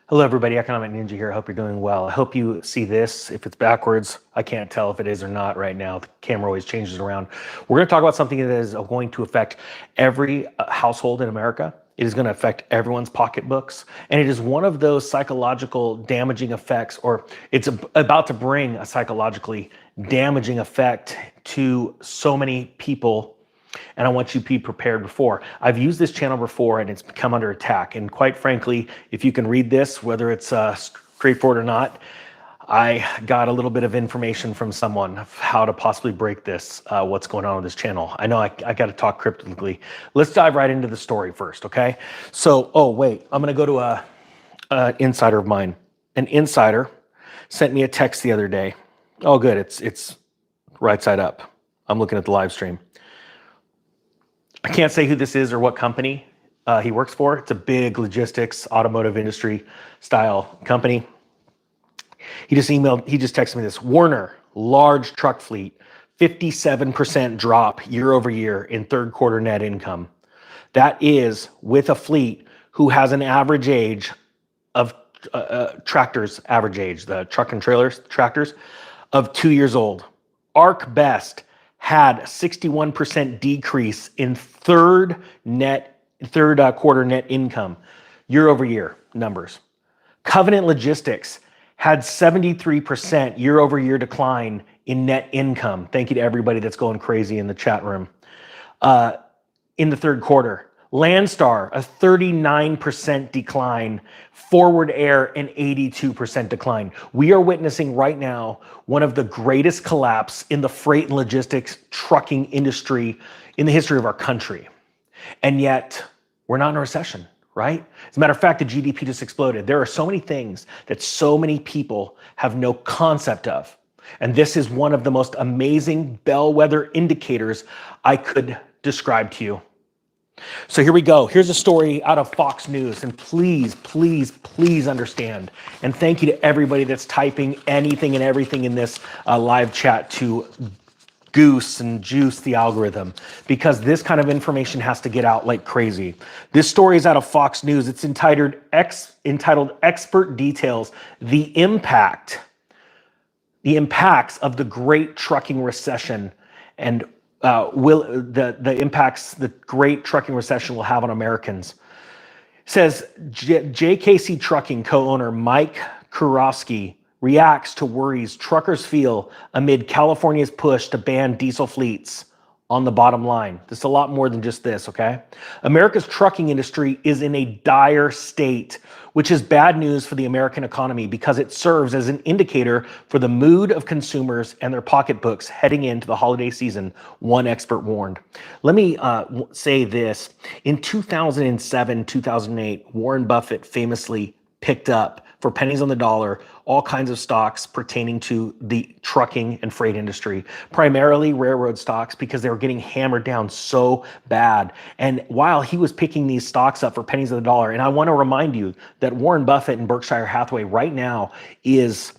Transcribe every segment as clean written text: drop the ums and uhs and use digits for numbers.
Hello, everybody. Economic Ninja here. I hope you're doing well. I hope you see this. If it's backwards, I can't tell if it is or not right now. The camera always changes around. We're going to talk about something that is going to affect every household in America. It is going to affect everyone's pocketbooks. And it is one of those psychological damaging effects, or it's about to bring a psychologically damaging effect to so many people, and I want you to be prepared before. I've used this channel before and it's come under attack. And quite frankly, if you can read this, whether it's straightforward or not, I got a little bit of information from someone of how to possibly break this, what's going on with this channel. I know I got to talk cryptically. Let's dive right into the story first, okay? So, oh wait, I'm gonna go to a insider of mine. An insider sent me a text the other day. Oh good, it's right side up. I'm looking at the live stream. I can't say who this is or what company he works for. It's a big logistics, automotive industry style company. He just texted me this. Werner, large truck fleet, 57% drop year over year in third quarter net income. That is with a fleet who has an average age of tractors, average age, the truck and trailers, tractors, of 2 years old. Arc Best had 61% decrease in third quarter net income, year over year numbers. Covenant Logistics had 73% year over year decline in net income. Thank you to everybody that's going crazy in the chat room. In the third quarter, Landstar, a 39% decline, Forward Air, an 82% decline. We are witnessing right now one of the greatest collapse in the freight and logistics trucking industry in the history of our country. And yet, we're not in a recession, right? As a matter of fact, the GDP just exploded. There are so many things that so many people have no concept of. And this is one of the most amazing bellwether indicators I could describe to you. So here we go. Here's a story out of Fox News. And please, please, please understand. And thank you to everybody that's typing anything and everything in this live chat to goose and juice the algorithm, because this kind of information has to get out like crazy. This story is out of Fox News. It's entitled Expert Details, the impacts of the Great Trucking Recession, and will the impacts the Great Trucking Recession will have on Americans. It says JKC Trucking co-owner Mike Kurowski reacts to worries truckers feel amid California's push to ban diesel fleets on the bottom line. There's a lot more than just this, okay? America's trucking industry is in a dire state, which is bad news for the American economy because it serves as an indicator for the mood of consumers and their pocketbooks heading into the holiday season, one expert warned. Let me say this. In 2007, 2008, Warren Buffett famously picked up for pennies on the dollar all kinds of stocks pertaining to the trucking and freight industry, primarily railroad stocks, because they were getting hammered down so bad. And while he was picking these stocks up for pennies on the dollar, and I want to remind you that Warren Buffett and Berkshire Hathaway right now is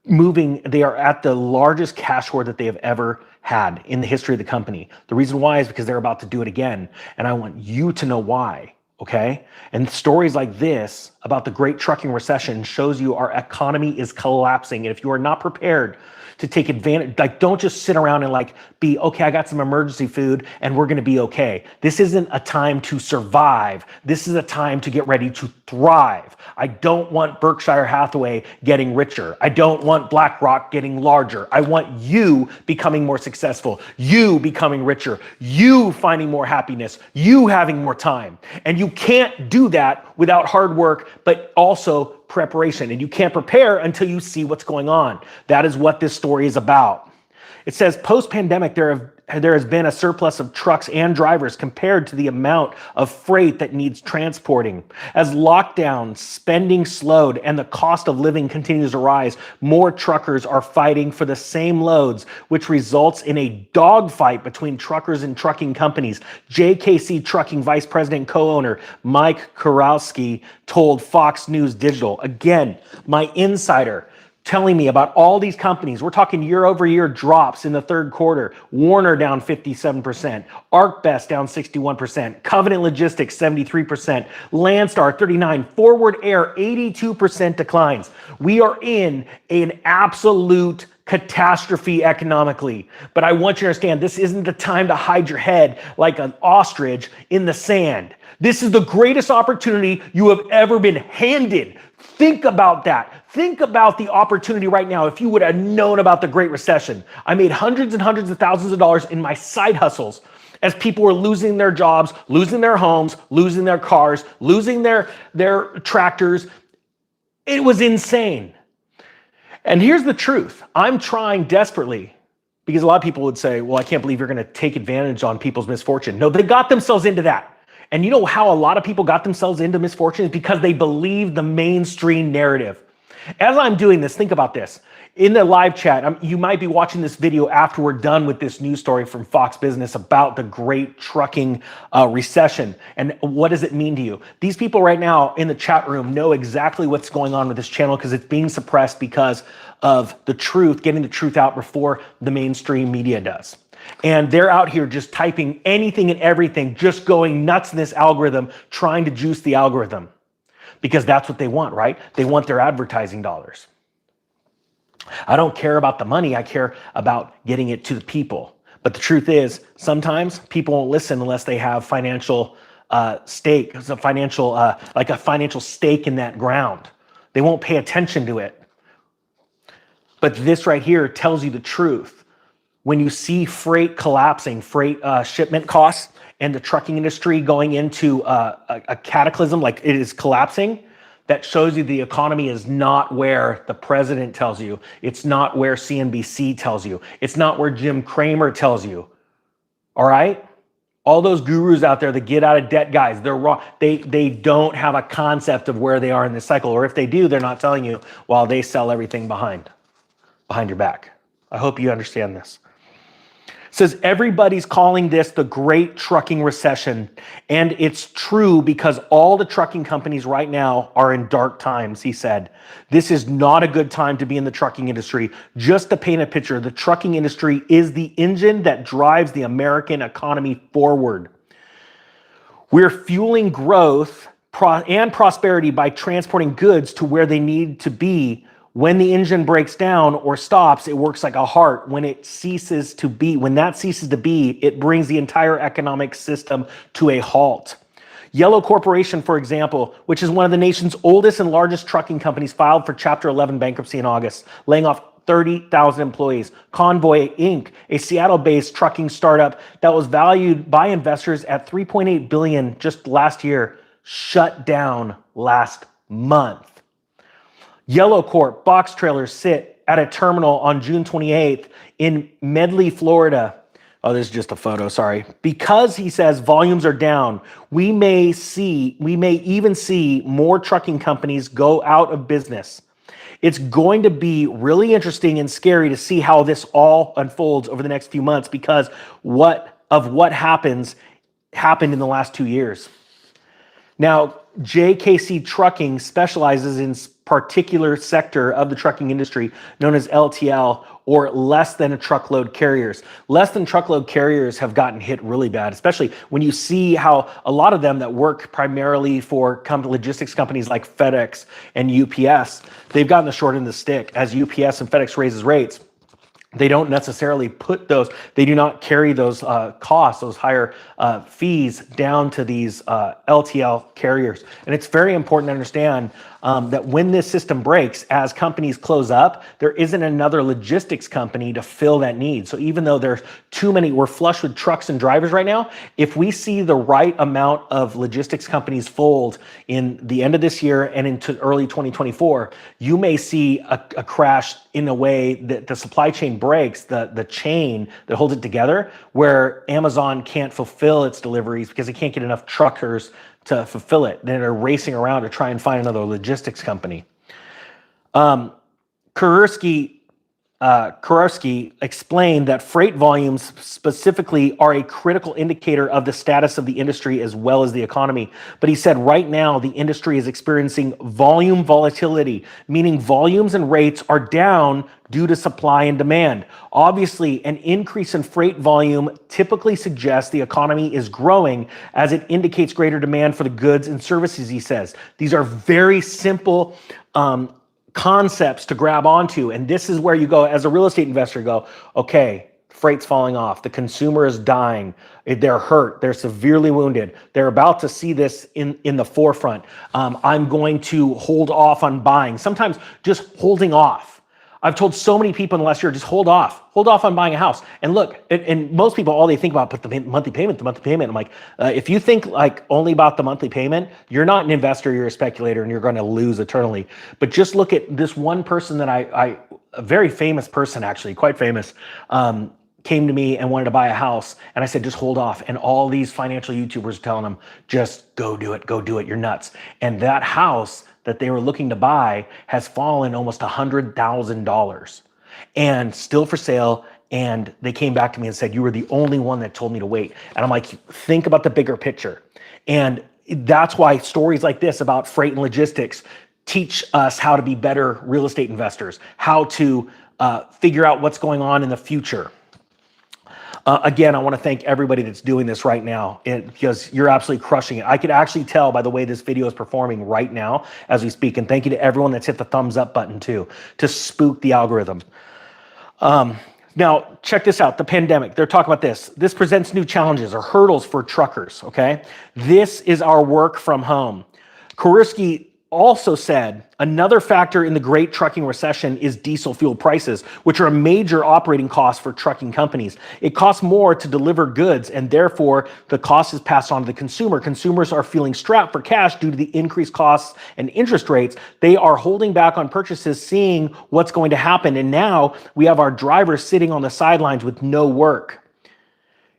moving, they are at the largest cash hoard that they have ever had in the history of the company. The reason why is because they're about to do it again. And I want you to know why. Okay? And stories like this about the Great Trucking Recession shows you our economy is collapsing. And if you are not prepared to take advantage, like, don't just sit around and like be, okay, I got some emergency food and we're going to be okay. This isn't a time to survive. This is a time to get ready to thrive. I don't want Berkshire Hathaway getting richer. I don't want BlackRock getting larger. I want you becoming more successful, you becoming richer, you finding more happiness, you having more time. And you can't do that without hard work, but also preparation. And you can't prepare until you see what's going on. That is what this story is about. It says post-pandemic, there has been a surplus of trucks and drivers compared to the amount of freight that needs transporting. As lockdown spending slowed and the cost of living continues to rise, more truckers are fighting for the same loads, which results in a dogfight between truckers and trucking companies. JKC Trucking Vice President and co-owner Mike Kurowski told Fox News Digital. Again, my insider telling me about all these companies. We're talking year over year drops in the third quarter. Warner down 57%, ArcBest down 61%, Covenant Logistics 73%, Landstar 39%, Forward Air 82% declines. We are in an absolute catastrophe economically. But I want you to understand, this isn't the time to hide your head like an ostrich in the sand. This is the greatest opportunity you have ever been handed. Think about that. Think about the opportunity right now. If you would have known about the Great Recession, I made hundreds and hundreds of thousands of dollars in my side hustles as people were losing their jobs, losing their homes, losing their cars, losing their tractors. It was insane. And here's the truth. I'm trying desperately, because a lot of people would say, well, I can't believe you're going to take advantage on people's misfortune. No, they got themselves into that. And you know how a lot of people got themselves into misfortune is because they believe the mainstream narrative. As I'm doing this, think about this. In the live chat, you might be watching this video after we're done with this news story from Fox Business about the great trucking recession. And what does it mean to you? These people right now in the chat room know exactly what's going on with this channel because it's being suppressed because of the truth, getting the truth out before the mainstream media does. And they're out here just typing anything and everything, just going nuts in this algorithm, trying to juice the algorithm because that's what they want, right? They want their advertising dollars. I don't care about the money. I care about getting it to the people. But the truth is, sometimes people won't listen unless they have financial stake, like a financial stake in that ground. They won't pay attention to it. But this right here tells you the truth. When you see freight collapsing, freight shipment costs, and the trucking industry going into a cataclysm, like it is collapsing, that shows you the economy is not where the president tells you. It's not where CNBC tells you. It's not where Jim Cramer tells you. All right? All those gurus out there, the get out of debt guys, they're wrong. They don't have a concept of where they are in this cycle. Or if they do, they're not telling you while they sell everything behind your back. I hope you understand this. It says everybody's calling this the Great Trucking Recession, and it's true because all the trucking companies right now are in dark times, he said. This is not a good time to be in the trucking industry. Just to paint a picture, the trucking industry is the engine that drives the American economy forward. We're fueling growth and prosperity by transporting goods to where they need to be. When the engine breaks down or stops, it works like a heart. When that ceases to be, it brings the entire economic system to a halt. Yellow Corporation, for example, which is one of the nation's oldest and largest trucking companies, filed for Chapter 11 bankruptcy in August, laying off 30,000 employees. Convoy Inc., a Seattle-based trucking startup that was valued by investors at $3.8 billion just last year, shut down last month. Yellow Corp box trailers sit at a terminal on June 28th in Medley, Florida. Oh, this is just a photo, sorry. Because he says volumes are down, we may even see more trucking companies go out of business. It's going to be really interesting and scary to see how this all unfolds over the next few months because what happened in the last 2 years. Now, JKC Trucking specializes in particular sector of the trucking industry known as LTL, or less than a truckload carriers. Less than truckload carriers have gotten hit really bad, especially when you see how a lot of them that work primarily for logistics companies like FedEx and UPS, they've gotten the short end of the stick as UPS and FedEx raises rates. They don't necessarily they do not carry those costs, those higher fees down to these LTL carriers. And it's very important to understand that when this system breaks, as companies close up, there isn't another logistics company to fill that need. So even though there's too many, we're flush with trucks and drivers right now, if we see the right amount of logistics companies fold in the end of this year and into early 2024, you may see a crash in a way that the supply chain breaks, the chain that holds it together, where Amazon can't fulfill its deliveries because it can't get enough truckers to fulfill it. Then they're racing around to try and find another logistics company. Kursky Kurowski explained that freight volumes specifically are a critical indicator of the status of the industry as well as the economy. But he said right now the industry is experiencing volume volatility, meaning volumes and rates are down due to supply and demand. Obviously, an increase in freight volume typically suggests the economy is growing as it indicates greater demand for the goods and services, he says. These are very simple concepts to grab onto. And this is where you go as a real estate investor, go, okay, freight's falling off. The consumer is dying. They're hurt. They're severely wounded. They're about to see this in the forefront. I'm going to hold off on buying. Sometimes just holding off. I've told so many people in the last year, just hold off on buying a house. And look, and most people, all they think about, but the monthly payment. I'm like, if you think like only about the monthly payment, you're not an investor, you're a speculator, and you're going to lose eternally. But just look at this one person that a very famous person, actually, quite famous, came to me and wanted to buy a house. And I said, just hold off. And all these financial YouTubers telling him, just go do it, you're nuts. And that house that they were looking to buy has fallen almost $100,000 and still for sale. And they came back to me and said, you were the only one that told me to wait. And I'm like, think about the bigger picture. And that's why stories like this about freight and logistics teach us how to be better real estate investors, how to figure out what's going on in the future. Again, I want to thank everybody that's doing this right now because you're absolutely crushing it. I could actually tell by the way this video is performing right now as we speak. And thank you to everyone that's hit the thumbs up button too, to spook the algorithm. Now, check this out, the pandemic. They're talking about this. This presents new challenges or hurdles for truckers, okay? This is our work from home. Kurowski also said another factor in the great trucking recession is diesel fuel prices, which are a major operating cost for trucking companies. It costs more to deliver goods, and therefore the cost is passed on to the consumer. Consumers are feeling strapped for cash due to the increased costs and interest rates. They are holding back on purchases, seeing what's going to happen. And now we have our drivers sitting on the sidelines with no work.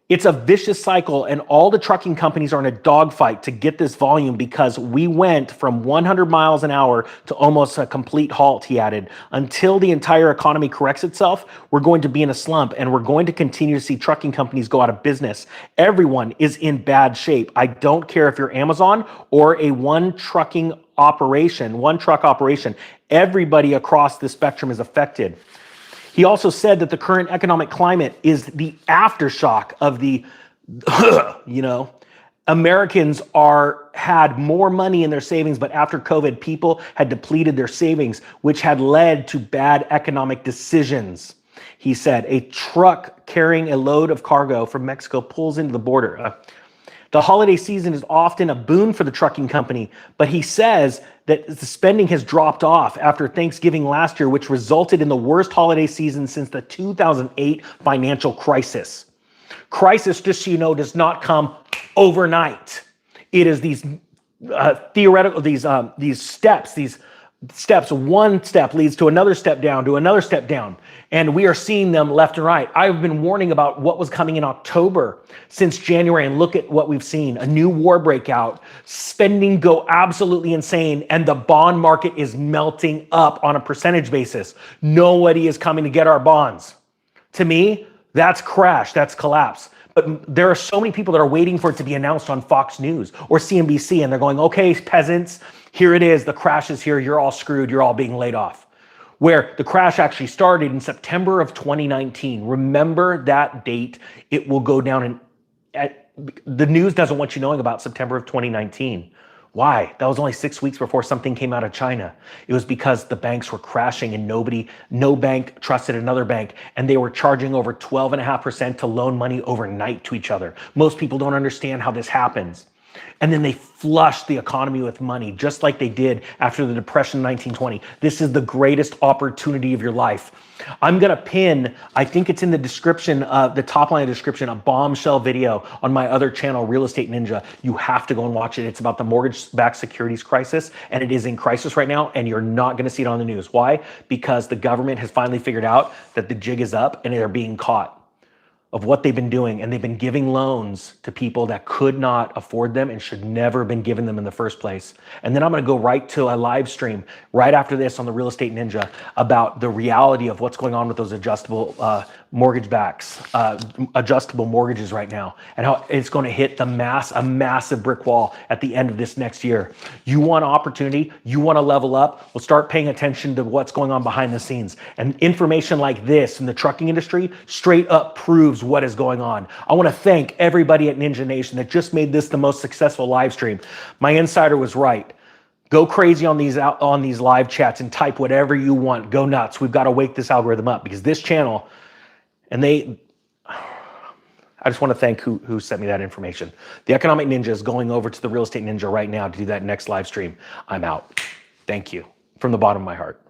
It's a vicious cycle, and all the trucking companies are in a dogfight to get this volume because we went from 100 miles an hour to almost a complete halt, he added. Until the entire economy corrects itself, we're going to be in a slump, and we're going to continue to see trucking companies go out of business. Everyone is in bad shape. I don't care if you're Amazon or a one truck operation. Everybody across the spectrum is affected. He also said that the current economic climate is the aftershock of the, Americans had more money in their savings, but after COVID, people had depleted their savings, which had led to bad economic decisions. He said, a truck carrying a load of cargo from Mexico pulls into the border. The holiday season is often a boon for the trucking company, but he says that the spending has dropped off after Thanksgiving last year, which resulted in the worst holiday season since the 2008 financial crisis. Crisis, just so you know, does not come overnight. It is these steps. One step leads to another step down, and we are seeing them left and right. I've been warning about what was coming in October since January, and look at what we've seen. A new war breakout, spending go absolutely insane, and the bond market is melting up on a percentage basis. Nobody is coming to get our bonds. To me, that's crash, that's collapse. But there are so many people that are waiting for it to be announced on Fox News or CNBC, and they're going, okay, peasants, here it is, the crash is here, you're all screwed, you're all being laid off. Where the crash actually started in September of 2019. Remember that date. It will go down, and the news doesn't want you knowing about September of 2019. Why? That was only 6 weeks before something came out of China. It was because the banks were crashing and no bank trusted another bank, and they were charging over 12.5% to loan money overnight to each other. Most people don't understand how this happens. And then they flushed the economy with money, just like they did after the Depression in 1920. This is the greatest opportunity of your life. I'm going to pin, I think it's in the description, the top line of the description, a bombshell video on my other channel, Real Estate Ninja. You have to go and watch it. It's about the mortgage-backed securities crisis, and it is in crisis right now, and you're not going to see it on the news. Why? Because the government has finally figured out that the jig is up and they're being caught. of what they've been doing, and they've been giving loans to people that could not afford them and should never have been given them in the first place. And then I'm going to go right to a live stream right after this on the Real Estate Ninja about the reality of what's going on with those adjustable mortgage backs, adjustable mortgages right now, and how it's going to hit a massive brick wall at the end of this next year. You want opportunity, you want to level up, well, start paying attention to what's going on behind the scenes. And information like this in the trucking industry straight up proves what is going on. I want to thank everybody at Ninja Nation that just made this the most successful live stream. My insider was right. Go crazy on these live chats and type whatever you want. Go nuts. We've got to wake this algorithm up, because this channel, and I just want to thank who sent me that information. The Economic Ninja is going over to the Real Estate Ninja right now to do that next live stream. I'm out. Thank you from the bottom of my heart.